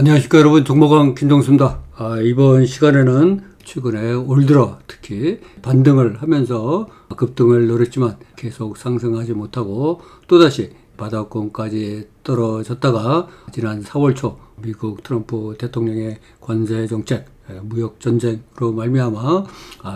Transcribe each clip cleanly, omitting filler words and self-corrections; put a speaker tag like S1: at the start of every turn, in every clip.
S1: 안녕하십니까 여러분, 종목왕 김종수입니다. 이번 시간에는 최근에 올 들어 특히 반등을 하면서 급등을 노렸지만 계속 상승하지 못하고 또다시 바닥권까지 떨어졌다가 지난 4월 초 미국 트럼프 대통령의 관세 정책, 무역 전쟁으로 말미암아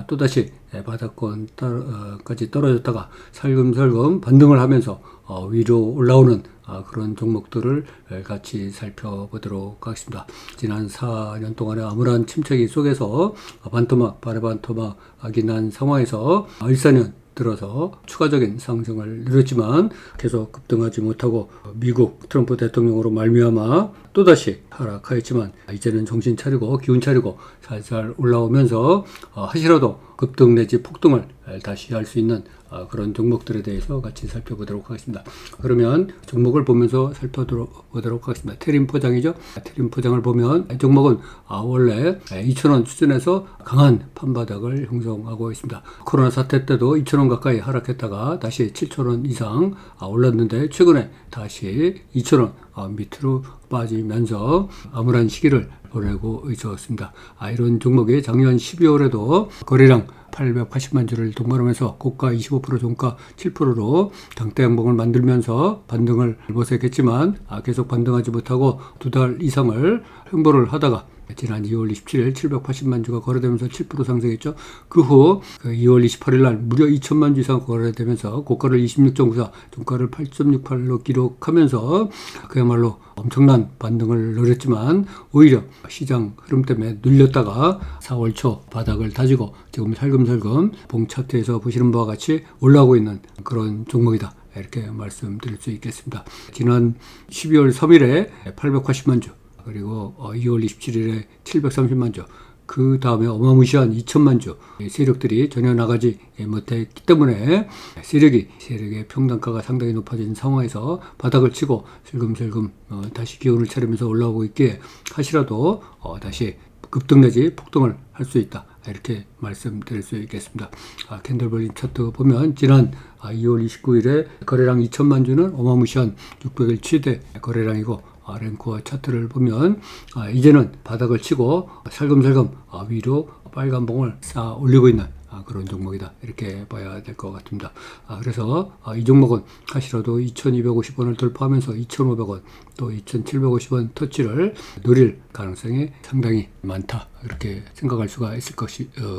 S1: 또다시 바닥권까지 떨어졌다가 살금살금 반등을 하면서 위로 올라오는 그런 종목들을 같이 살펴보도록 하겠습니다. 지난 4년 동안의 암울한 침체기 속에서 반토막, 반토막이 난 상황에서 14년 들어서 추가적인 상승을 누렸지만 계속 급등하지 못하고 미국 트럼프 대통령으로 말미암아 또다시 하락하였지만 이제는 정신 차리고 기운 차리고 살살 올라오면서 하시라도 급등 내지 폭등을 다시 할 수 있는 그런 종목들에 대해서 같이 살펴보도록 하겠습니다. 그러면 종목을 보면서 살펴보도록 하겠습니다. 테림 포장이죠. 테림 포장을 보면 이 종목은 원래 2,000원 수준에서 강한 판바닥을 형성하고 있습니다. 코로나 사태 때도 2,000원 가까이 하락했다가 다시 7,000원 이상 올랐는데 최근에 다시 2,000원 밑으로 빠지면서 암울한 시기를 보내고 있었습니다. 이런 종목이 작년 12월에도 거래량 880만 주를 동반하면서 고가 25% 종가 7%로 장대 양봉을 만들면서 반등을 모색했지만 계속 반등하지 못하고 두 달 이상을 횡보를 하다가 지난 2월 27일 780만 주가 거래되면서 7% 상승했죠. 그 후 2월 28일 날 무려 2천만 주 이상 거래되면서 고가를 26.94, 종가를 8.68로 기록하면서 그야말로 엄청난 반등을 노렸지만 오히려 시장 흐름 때문에 눌렸다가 4월 초 바닥을 다지고 지금 살금살금 봉 차트에서 보시는 바와 같이 올라오고 있는 그런 종목이다. 이렇게 말씀드릴 수 있겠습니다. 지난 12월 3일에 880만 주 그리고 2월 27일에 730만 주, 그 다음에 어마무시한 2천만 주 세력들이 전혀 나가지 못했기 때문에 세력의 평단가가 상당히 높아진 상황에서 바닥을 치고 슬금슬금 다시 기운을 차리면서 올라오고 있기에 하시라도 다시 급등 내지 폭등을 할 수 있다. 이렇게 말씀드릴 수 있겠습니다. 캔들볼링 차트 보면 지난 2월 29일에 거래량 2천만 주는 어마무시한 600일 최대 거래량이고 랭커 차트를 보면 이제는 바닥을 치고 살금살금 위로 빨간 봉을 쌓아 올리고 있는 그런 종목이다. 이렇게 봐야 될 것 같습니다. 그래서 이 종목은 하시라도 2,250원을 돌파하면서 2,500원 또 2,750원 터치를 노릴 가능성이 상당히 많다. 이렇게 생각할 수가 있을 것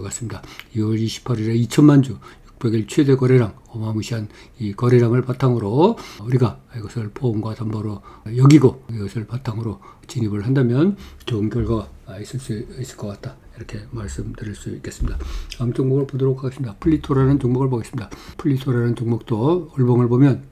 S1: 같습니다. 2월 28일에 2천만 주 600일 최대 거래량, 어마무시한 이 거래량을 바탕으로 우리가 이것을 보험과 담보로 여기고 이것을 바탕으로 진입을 한다면 좋은 결과가 있을 수 있을 것 같다. 이렇게 말씀드릴 수 있겠습니다. 다음 종목을 보도록 하겠습니다. 플리토라는 종목을 보겠습니다. 플리토라는 종목도 월봉을 보면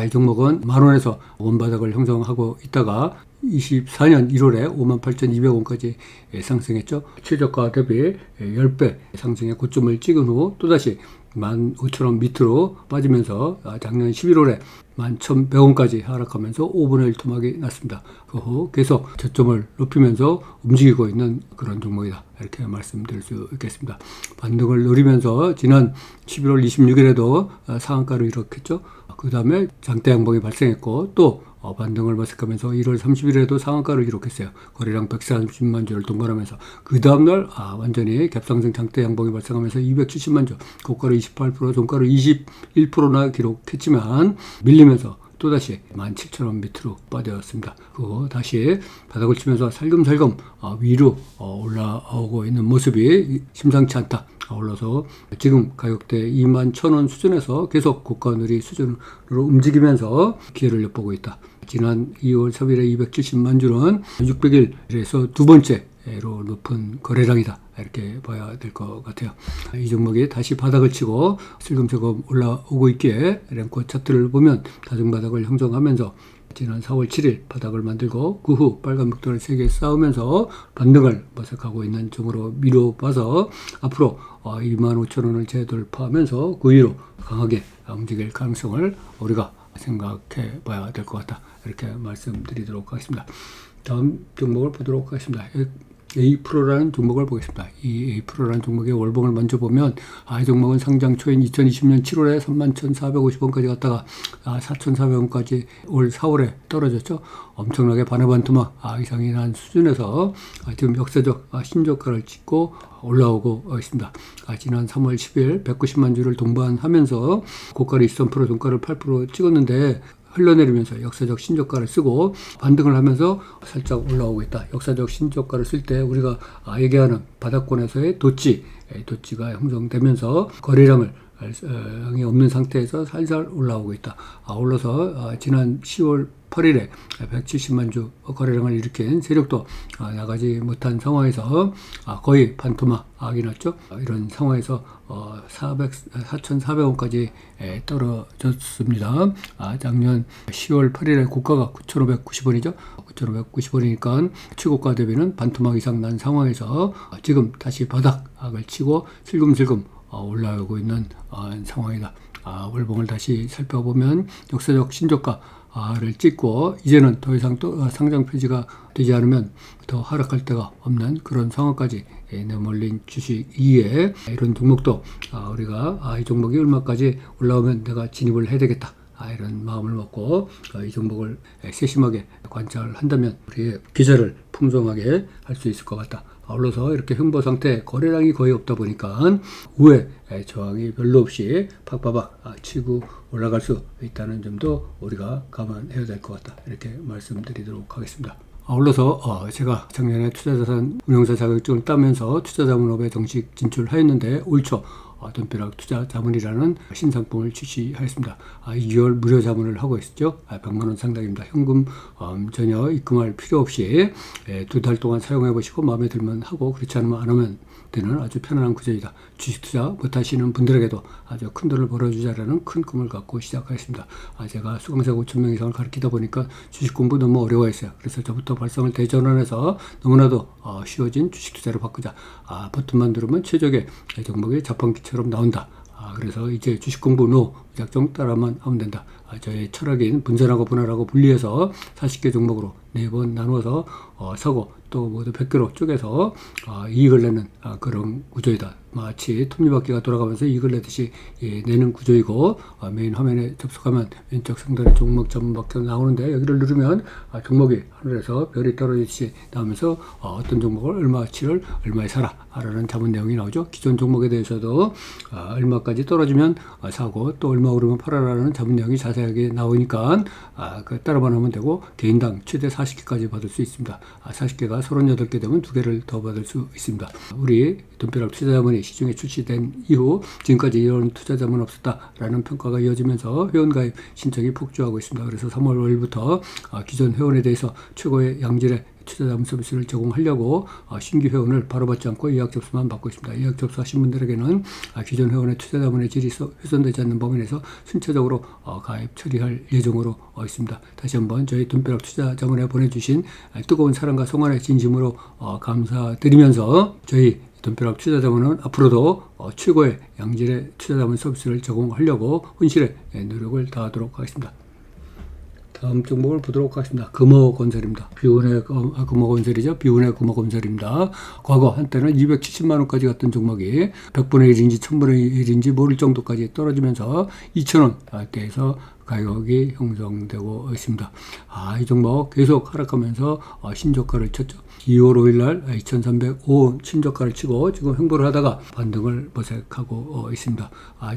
S1: 이 종목은 만원에서 원바닥을 형성하고 있다가 24년 1월에 58,200원까지 상승했죠. 최저가 대비 10배 상승의 고점을 찍은 후 또다시 15,000원 밑으로 빠지면서 작년 11월에 11,100원까지 하락하면서 5분의 1 토막이 났습니다. 그 후 계속 저점을 높이면서 움직이고 있는 그런 종목이다. 이렇게 말씀드릴 수 있겠습니다. 반등을 노리면서 지난 11월 26일에도 상한가를 이룩했죠. 그 다음에 장대 양봉이 발생했고 또 반등을 모색하면서 1월 30일에도 상한가를 기록했어요. 거래량 130만 주를 동반하면서 그 다음날 완전히 갭상승 장대 양봉이 발생하면서 270만 주, 고가를 28%, 종가를 21%나 기록했지만 밀리면서 또다시 17,000원 밑으로 빠졌습니다. 그리고 다시 바닥을 치면서 살금살금 위로 올라오고 있는 모습이 심상치 않다. 올라서 지금 가격대 21,000원 수준에서 계속 고가 누리 수준으로 움직이면서 기회를 엿보고 있다. 지난 2월 3일에 270만 주는 600일에서 두 번째로 높은 거래량이다. 이렇게 봐야 될 것 같아요. 이 종목이 다시 바닥을 치고 슬금슬금 올라오고 있기에 랭커 차트를 보면 다중바닥을 형성하면서 지난 4월 7일 바닥을 만들고 그 후 빨간 벽돌을 3개 쌓으면서 반등을 모색하고 있는 종으로 미뤄봐서 앞으로 25,000원을 재돌파하면서 그 위로 강하게 움직일 가능성을 우리가 생각해 봐야 될 것 같다. 이렇게 말씀드리도록 하겠습니다. 다음 종목을 보도록 하겠습니다. A-프로라는 종목을 보겠습니다. 이 A-프로라는 종목의 월봉을 먼저 보면 이 종목은 상장 초인 2020년 7월에 31,450원까지 갔다가 4,400원까지 올 4월에 떨어졌죠. 엄청나게 반토막 이상이 난 수준에서 지금 역사적 신저가를 찍고 올라오고 있습니다. 지난 3월 10일 190만 주를 동반하면서 고가를 23%, 종가를 8% 찍었는데 흘러내리면서 역사적 신저가를 쓰고 반등을 하면서 살짝 올라오고 있다. 역사적 신저가를 쓸 때 우리가 얘기하는 바닥권에서의 도치가 형성되면서 거래량이 없는 상태에서 살살 올라오고 있다. 올라서 지난 10월 8일에 170만 주 거래량을 일으킨 세력도 나가지 못한 상황에서 거의 반토막이 났죠. 이런 상황에서 4,400원까지 떨어졌습니다. 작년 10월 8일에 고가가 9,590원이죠. 9,590원이니까 최고가 대비는 반토막 이상 난 상황에서 지금 다시 바닥을 치고 슬금슬금 올라오고 있는 상황이다. 월봉을 다시 살펴보면 역사적 신저가를 찍고 이제는 더 이상 또 상장 폐지가 되지 않으면 더 하락할 데가 없는 그런 상황까지 내몰린 주식 이에 이런 종목도 우리가 이 종목이 얼마까지 올라오면 내가 진입을 해야 되겠다. 이런 마음을 먹고 이 종목을 세심하게 관찰한다면 우리의 기절을 풍성하게 할 수 있을 것 같다. 아울러서 이렇게 횡보 상태 거래량이 거의 없다 보니까 우회 저항이 별로 없이 팍팍 치고 올라갈 수 있다는 점도 우리가 감안해야 될 것 같다. 이렇게 말씀드리도록 하겠습니다. 아울러서 제가 작년에 투자자산 운용사 자격증을 따면서 투자자문업에 정식 진출하였는데 올 초 돈벼락 투자자문이라는 신상품을 출시하였습니다. 2개월 무료 자문을 하고 있었죠. 100만 원 상당입니다. 현금 전혀 입금할 필요 없이 2달 동안 사용해 보시고 마음에 들면 하고 그렇지 않으면 안 하면 되는 아주 편안한 구조이다. 주식 투자 못하시는 분들에게도 아주 큰 돈을 벌어주자라는 큰 꿈을 갖고 시작하였습니다. 제가 수강생 5,000명 이상을 가르치다 보니까 주식 공부 너무 어려워했어요. 그래서 저부터 발상을 대전환해서 너무나도 쉬워진 주식 투자로 바꾸자. 버튼만 누르면 최적의 종목이 자판기처럼 나온다. 그래서 이제 주식 공부 무작정 따라만 하면 된다. 저의 철학인 분산하고 분할하고 분리해서 40개 종목으로 4번 나누어서 사고 또 모두 100개로 쪼개서 이익을 내는 그런 구조이다. 마치 톱니바퀴가 돌아가면서 이익을 내듯이 내는 구조이고 메인 화면에 접속하면 왼쪽 상단에 종목 전문밖에 나오는데 여기를 누르면 종목이 하늘에서 별이 떨어지듯이 나오면서 어떤 종목을 얼마치를 얼마에 사라 라는 자문 내용이 나오죠. 기존 종목에 대해서도 얼마까지 떨어지면 사고 또 얼마 오르면 팔아라는 자문 내용이 자세하게 나오니까 따라만 하면 되고 개인당 최대 40개까지 받을 수 있습니다. 40개가 38개 되면 2개를 더 받을 수 있습니다. 우리 돈벼락 투자자문이 시중에 출시된 이후 지금까지 이런 투자자문 없었다라는 평가가 이어지면서 회원가입 신청이 폭주하고 있습니다. 그래서 3월 5일부터 기존 회원에 대해서 최고의 양질의 투자자문 서비스를 제공하려고 신규 회원을 바로 받지 않고 예약 접수만 받고 있습니다. 예약 접수하신 분들에게는 기존 회원의 투자자문의 질이 훼손되지 않는 범위 내에서 순차적으로 가입 처리할 예정으로 있습니다. 다시 한번 저희 돈벼락 투자자문에 보내주신 뜨거운 사랑과 성원의 진심으로 감사드리면서 저희 돈벼락 투자자문은 앞으로도 최고의 양질의 투자자문 서비스를 제공하려고 혼실의 노력을 다하도록 하겠습니다. 다음 종목을 보도록 하겠습니다. 금호건설입니다. 비운의 금호건설이죠. 비운의 금호건설입니다. 과거 한때는 270만원까지 갔던 종목이 100분의 1인지 1000분의 1인지 모를 정도까지 떨어지면서 2,000원대에서 가격이 형성되고 있습니다. 이 종목 계속 하락하면서 신저가를 쳤죠. 2월 5일날 2,305원 신저가를 치고 지금 횡보를 하다가 반등을 모색하고 있습니다.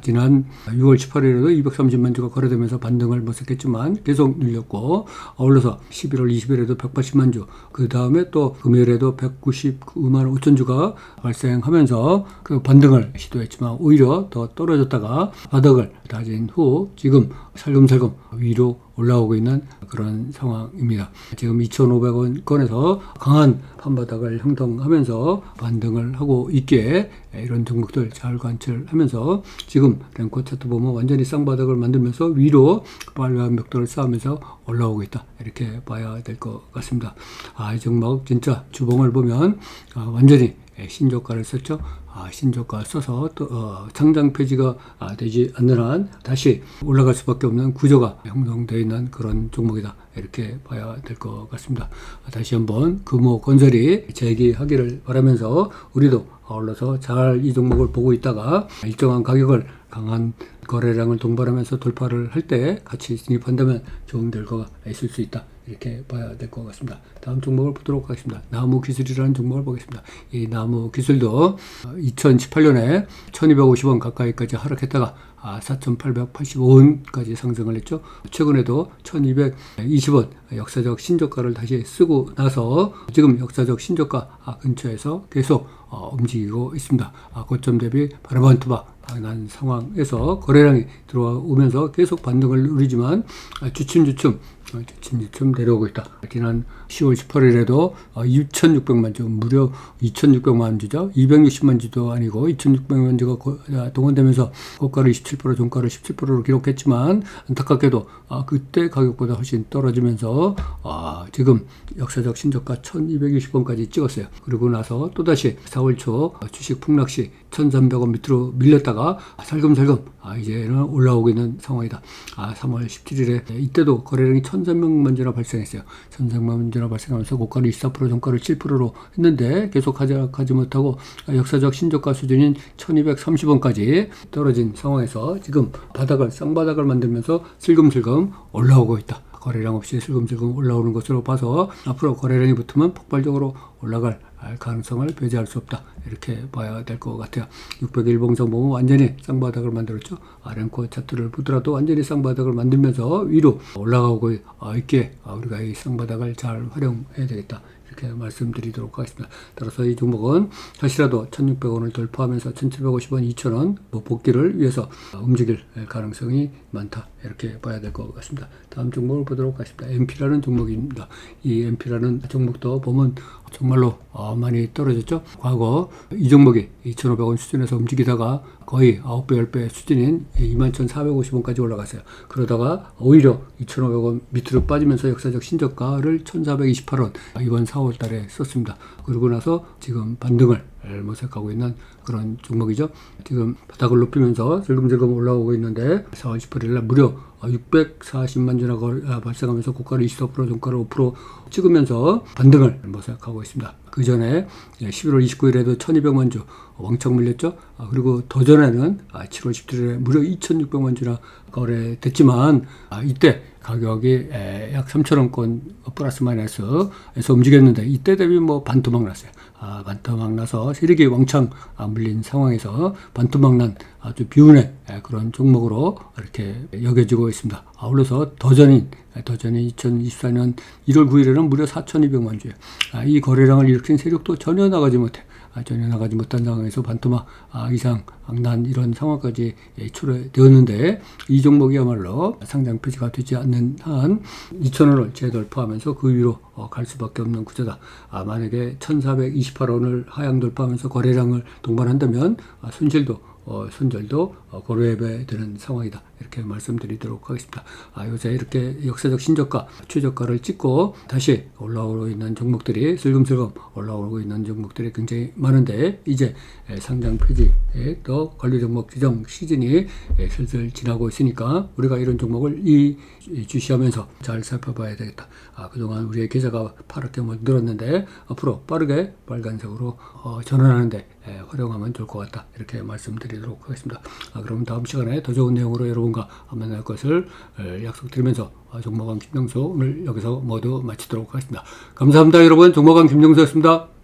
S1: 지난 6월 18일에도 230만 주가 거래되면서 반등을 모색했지만 계속 눌렸고 아울러서 11월 20일에도 180만 주, 그 다음에 또 금요일에도 199만 5천 주가 발생하면서 그 반등을 시도했지만 오히려 더 떨어졌다가 바닥을 다진 후 지금 살금살금 위로 올라오고 있는 그런 상황입니다. 지금 2,500원권에서 강한 판바닥을 형성하면서 반등을 하고 있기에 이런 종목들 잘 관찰하면서 지금 랭커 차트 보면 완전히 쌍바닥을 만들면서 위로 빨간 벽돌을 쌓으면서 올라오고 있다. 이렇게 봐야 될 것 같습니다. 이 종목 진짜 주봉을 보면 완전히 신저가를 썼죠. 신저가 써서 또 상장 폐지가 되지 않는 한 다시 올라갈 수밖에 없는 구조가 형성되어 있는 그런 종목이다, 이렇게 봐야 될 것 같습니다. 다시 한번 금호건설이 재기하기를 바라면서 우리도 아울러서 잘 이 종목을 보고 있다가 일정한 가격을 강한 거래량을 동반하면서 돌파를 할 때 같이 진입한다면 좋은 결과가 있을 수 있다, 이렇게 봐야 될 것 같습니다. 다음 종목을 보도록 하겠습니다. 나무기술이라는 종목을 보겠습니다. 이 나무기술도 2018년에 1250원 가까이까지 하락했다가 4885원까지 상승을 했죠. 최근에도 1220원 역사적 신저가를 다시 쓰고 나서 지금 역사적 신저가 근처에서 계속 움직이고 있습니다. 고점 대비 바라반투박 난 상황에서 거래량이 들어오면서 계속 반등을 누리지만 주춤주춤 내려오고 있다. 지난 10월 18일에도 2,600만 주, 무려 2,600만 주죠. 260만 주도 아니고 2,600만 주가 동원되면서 고가를 27%, 종가를 17%로 기록했지만 안타깝게도 그때 가격보다 훨씬 떨어지면서 지금 역사적 신저가 1,220원까지 찍었어요. 그리고 나서 또다시 4월 초 주식 폭락시 1,300원 밑으로 밀렸다가 살금살금 이제는 올라오고 있는 상황이다. 3월 17일에 이때도 거래량이 1,300만 주나 발생했어요. 1,300만 주나 발생하면서 고가를 24%, 종가를 7%로 했는데 계속 하지 못하고 역사적 신저가 수준인 1,230원까지 떨어진 상황에서 지금 쌍바닥을 만들면서 슬금슬금 올라오고 있다. 거래량 없이 슬금슬금 올라오는 것으로 봐서 앞으로 거래량이 붙으면 폭발적으로 올라갈 가능성을 배제할 수 없다, 이렇게 봐야 될 것 같아요. 600일봉상 보면 완전히 쌍바닥을 만들었죠. 랭코 차트를 보더라도 완전히 쌍바닥을 만들면서 위로 올라가고 있기에 우리가 이 쌍바닥을 잘 활용해야 되겠다, 이렇게 말씀드리도록 하겠습니다. 따라서 이 종목은 다시라도 1,600원을 돌파하면서 1,750원, 2,000원 복귀를 위해서 움직일 가능성이 많다, 이렇게 봐야 될 것 같습니다. 다음 종목을 보도록 하겠습니다. MP라는 종목입니다. 이 MP라는 종목도 보면 정말로 많이 떨어졌죠. 과거 이 종목이 2,500원 수준에서 움직이다가 거의 9배, 10배 수준인 21,450원까지 올라갔어요. 그러다가 오히려 2,500원 밑으로 빠지면서 역사적 신저가를 1,428원 이번 4월 달에 썼습니다. 그러고 나서 지금 반등을 모색하고 있는 그런 종목이죠. 지금 바닥을 높이면서 슬금슬금 올라오고 있는데 4월 18일 날 무려 640만 주나 발생하면서 고가를 24%, 종가를 5% 찍으면서 반등을 모색하고 있습니다. 그 전에 11월 29일에도 1200만 주 왕창 밀렸죠. 그리고 더 전에는 7월 17일에 무려 2600만 주나 거래됐지만 이때 가격이 약 3,000원권 플러스 마이너스에서 움직였는데 이때 대비 반토막 났어요. 반토막 나서 세력이 왕창 물린 상황에서 반토막 난 아주 비운의 그런 종목으로 이렇게 여겨지고 있습니다. 아울러서 더 전인 2024년 1월 9일에는 무려 4,200만 주예요. 이 거래량을 일으킨 세력도 전혀 나가지 못한 상황에서 반토막 이상 난 이런 상황까지 초래되었는데 이 종목이야말로 상장 폐지가 되지 않는 한 2,000원을 재돌파하면서 그 위로 갈 수밖에 없는 구조다. 만약에 1,428원을 하향 돌파하면서 거래량을 동반한다면 손절도 고려해야 되는 상황이다, 이렇게 말씀드리도록 하겠습니다. 요새 이렇게 역사적 신저가, 최저가를 찍고 다시 올라오고 있는 종목들이 슬금슬금 올라오고 있는 종목들이 굉장히 많은데 이제 상장 폐지에 또 관리 종목 지정 시즌이 슬슬 지나고 있으니까 우리가 이런 종목을 주시하면서 잘 살펴봐야 되겠다. 그동안 우리의 계좌가 파랗게 늘었는데 앞으로 빠르게 빨간색으로 전환하는데 활용하면 좋을 것 같다, 이렇게 말씀드리도록 하겠습니다. 그럼 다음 시간에 더 좋은 내용으로 여러분과 만날 것을 약속드리면서 종목왕 김정수 오늘 여기서 모두 마치도록 하겠습니다. 감사합니다. 여러분, 종목왕 김정수였습니다.